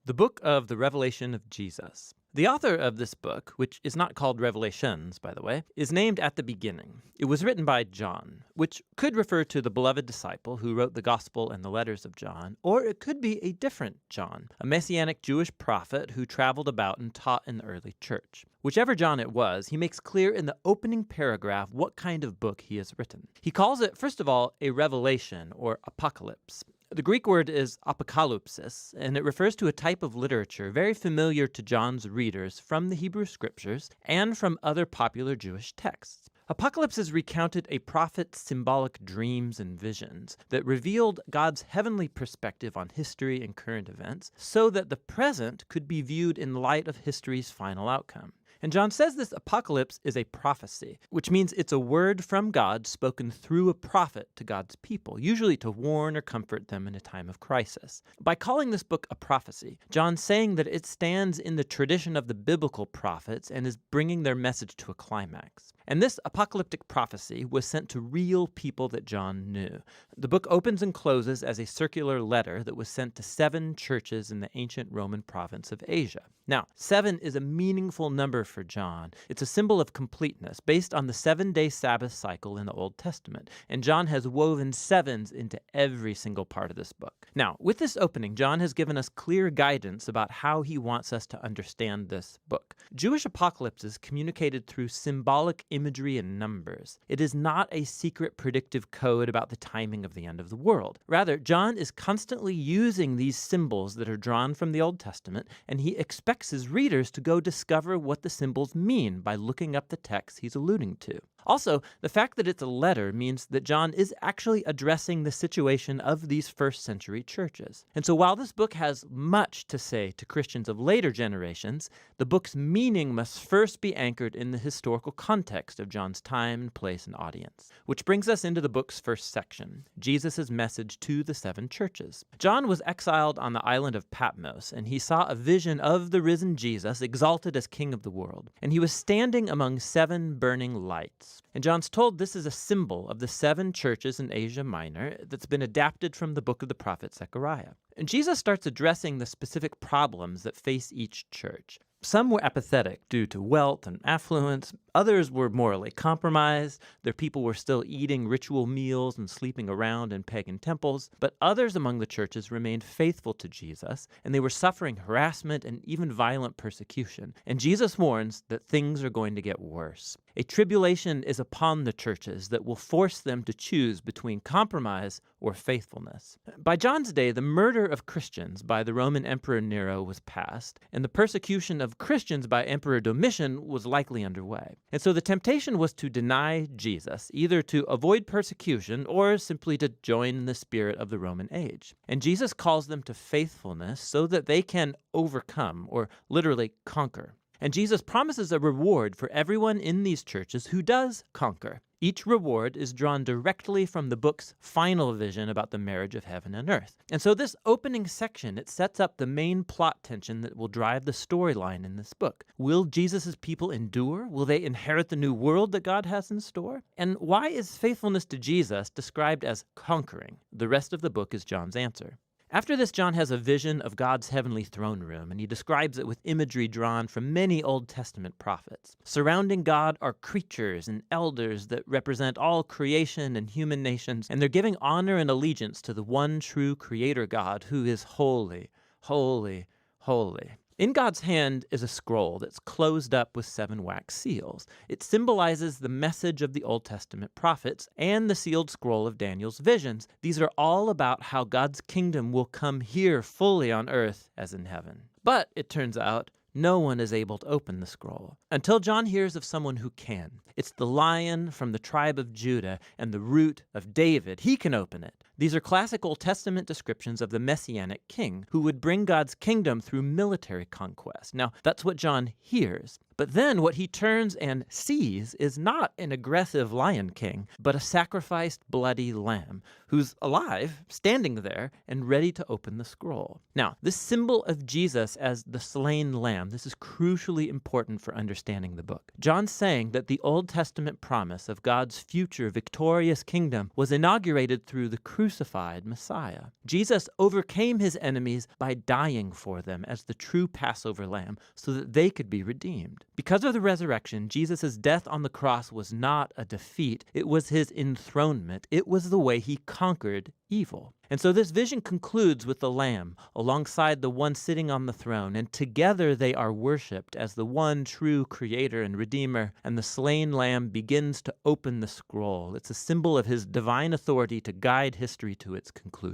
The Book of the Revelation of Jesus. The author of this book, which is not called Revelations, by the way, is named at the beginning. It was written by John, which could refer to the beloved disciple who wrote the Gospel and the letters of John, or it could be a different John, a messianic Jewish prophet who traveled about and taught in the early church. Whichever John it was, he makes clear in the opening paragraph what kind of book he has written. He calls it, first of all, a revelation or apocalypse. The Greek word is apokalypsis, and it refers to a type of literature very familiar to John's readers from the Hebrew Scriptures and from other popular Jewish texts. Apocalypses recounted a prophet's symbolic dreams and visions that revealed God's heavenly perspective on history and current events so that the present could be viewed in light of history's final outcome. And John says this apocalypse is a prophecy, which means it's a word from God spoken through a prophet to God's people, usually to warn or comfort them in a time of crisis. By calling this book a prophecy, John's saying that it stands in the tradition of the biblical prophets and is bringing their message to a climax. And this apocalyptic prophecy was sent to real people that John knew. The book opens and closes as a circular letter that was sent to 7 churches in the ancient Roman province of Asia. Now, 7 is a meaningful number for John. It's a symbol of completeness based on the 7-day Sabbath cycle in the Old Testament, and John has woven 7s into every single part of this book. Now, with this opening, John has given us clear guidance about how he wants us to understand this book. Jewish apocalypses communicated through symbolic imagery and numbers. It is not a secret predictive code about the timing of the end of the world. Rather, John is constantly using these symbols that are drawn from the Old Testament, and he expects his readers to go discover what the symbols mean by looking up the text he's alluding to. Also, the fact that it's a letter means that John is actually addressing the situation of these first century churches. And so while this book has much to say to Christians of later generations, the book's meaning must first be anchored in the historical context of John's time, place, and audience. Which brings us into the book's first section, Jesus' message to the 7 churches. John was exiled on the island of Patmos, and he saw a vision of the risen Jesus exalted as King of the world. And he was standing among 7 burning lights. And John's told this is a symbol of the 7 churches in Asia Minor that's been adapted from the book of the prophet Zechariah. And Jesus starts addressing the specific problems that face each church. Some were apathetic due to wealth and affluence. Others were morally compromised. Their people were still eating ritual meals and sleeping around in pagan temples. But others among the churches remained faithful to Jesus, and they were suffering harassment and even violent persecution. And Jesus warns that things are going to get worse. A tribulation is upon the churches that will force them to choose between compromise or faithfulness. By John's day, the murder of Christians by the Roman Emperor Nero was past, and the persecution of Christians by Emperor Domitian was likely underway. And so the temptation was to deny Jesus, either to avoid persecution or simply to join in the spirit of the Roman age. And Jesus calls them to faithfulness so that they can overcome, or literally conquer. And Jesus promises a reward for everyone in these churches who does conquer. Each reward is drawn directly from the book's final vision about the marriage of heaven and earth. And so this opening section, it sets up the main plot tension that will drive the storyline in this book. Will Jesus' people endure? Will they inherit the new world that God has in store? And why is faithfulness to Jesus described as conquering? The rest of the book is John's answer. After this, John has a vision of God's heavenly throne room, and he describes it with imagery drawn from many Old Testament prophets. Surrounding God are creatures and elders that represent all creation and human nations, and they're giving honor and allegiance to the one true Creator God who is holy, holy, holy. In God's hand is a scroll that's closed up with 7 wax seals. It symbolizes the message of the Old Testament prophets and the sealed scroll of Daniel's visions. These are all about how God's kingdom will come here fully on earth as in heaven. But it turns out, no one is able to open the scroll until John hears of someone who can. It's the Lion from the tribe of Judah and the Root of David. He can open it. These are classic Old Testament descriptions of the Messianic king who would bring God's kingdom through military conquest. Now, that's what John hears. But then what he turns and sees is not an aggressive lion king, but a sacrificed bloody lamb who's alive, standing there, and ready to open the scroll. Now, this symbol of Jesus as the slain lamb, this is crucially important for understanding the book. John's saying that the Old Testament promise of God's future victorious kingdom was inaugurated through the crucified Messiah. Jesus overcame his enemies by dying for them as the true Passover lamb so that they could be redeemed. Because of the resurrection, Jesus' death on the cross was not a defeat. It was his enthronement. It was the way he conquered evil. And so this vision concludes with the Lamb alongside the one sitting on the throne, and together they are worshipped as the one true Creator and Redeemer, and the slain Lamb begins to open the scroll. It's a symbol of his divine authority to guide history to its conclusion.